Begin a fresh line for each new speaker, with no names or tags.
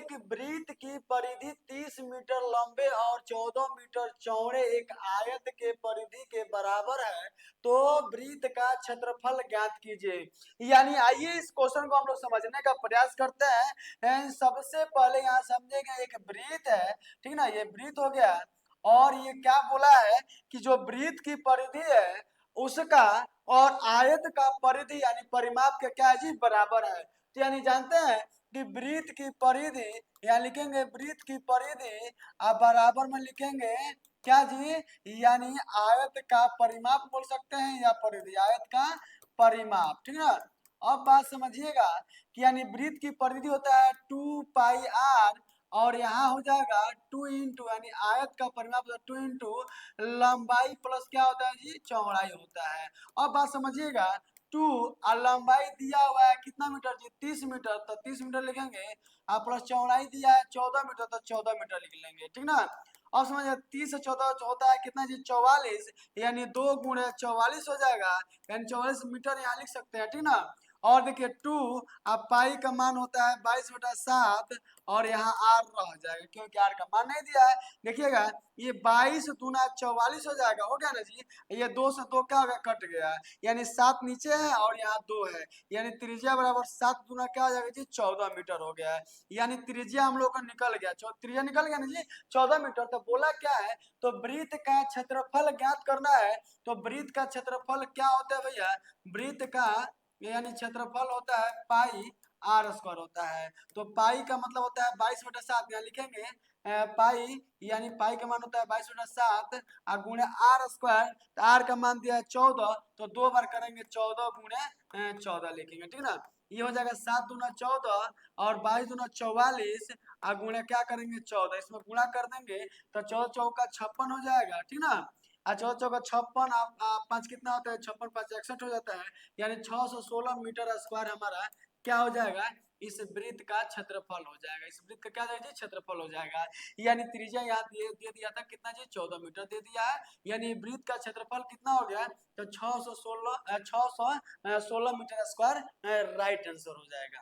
एक वृत्त की परिधि 30 मीटर लंबे और 14 मीटर चौड़े एक आयत के परिधि के बराबर है, तो वृत्त का क्षेत्रफल ज्ञात कीजिए। यानी आइए इस क्वेश्चन को हम लोग समझने का प्रयास करते हैं। सबसे पहले यहाँ समझेंगे, एक वृत्त है, ठीक ना, ये वृत्त हो गया, और ये क्या बोला है कि जो वृत्त की परिधि है उसका और आयत का परिधि यानी परिमाप के क्या है जी, बराबर है। तो यानी जानते हैं कि वृत्त की परिधि, यहाँ लिखेंगे वृत्त की परिधि, आप बराबर में लिखेंगे क्या जी, यानी आयत का परिमाप बोल सकते हैं या परिधि, आयत का परिमाप, ठीक है। अब बात समझिएगा कि यानी वृत्त की परिधि होता है 2 पाई r, और यहाँ हो जाएगा 2 इंटू, यानी आयत का परिमाप 2 इंटू लंबाई प्लस क्या होता है जी, चौड़ाई होता है। अब बात समझिएगा, 2 और लंबाई दिया हुआ है कितना मीटर जी, 30 मीटर, तो 30 मीटर लिखेंगे, और प्लस चौड़ाई दिया है 14 मीटर, तो 14 मीटर लिख लेंगे, ठीक ना। और समझिए 30 से 14 होता है कितना जी, 44, यानी 2 गुणे 44 हो जाएगा, यानी 44 मीटर यहाँ लिख सकते हैं, ठीक ना। और देखिए 2 अब पाई का मान होता है 22/7, और यहाँ आर रह जाएगा क्योंकि आर का मान नहीं दिया है। देखिएगा ये 22 दूना 44 हो जाएगा, हो गया ना जी, ये 2 से 2 क्या हो गया, कट गया, यानी 7 नीचे है और यहाँ 2 है, यानी त्रिज्या बराबर 7 दूना क्या हो जाएगा जी, 14 मीटर हो गया है। यानी त्रिज्या हम लोग का निकल गया, त्रिज्या निकल गया ना जी, 14 मीटर। तो बोला क्या है, तो वृत्त का क्षेत्रफल ज्ञात करना है। तो वृत्त का क्षेत्रफल क्या होता है भैया, वृत्त का यानी क्षेत्रफल होता है पाई आर स्क्वायर होता है। तो पाई का मतलब होता है 22/7, यहाँ लिखेंगे पाई, यानी पाई का मान होता है 22/7 और गुणे आर स्क्वायर, तो आर का मान दिया है 14, तो 2 बार करेंगे 14 गुणे 14 लिखेंगे, ठीक ना। ये हो जाएगा 7 दूना 14 और 22 दूना 44 और गुणे क्या करेंगे 14, इसमें गुणा कर देंगे तो 14 चौका 56 हो जाएगा, ठीक ना। 14 चौका 56, पाँच कितना होता है, 56 5 61 हो जाता है, यानी 616 मीटर स्क्वायर हमारा क्या हो जाएगा, इस वृत्त का क्षेत्रफल हो जाएगा। इस वृत्त का क्या जाएगा, क्षेत्रफल हो जाएगा। यानी त्रिज्या यहाँ दे दिया था कितना जी, 14 मीटर दे दिया है, यानी वृत्त का क्षेत्रफल कितना हो गया, तो 616 मीटर स्क्वायर राइट आंसर हो जाएगा।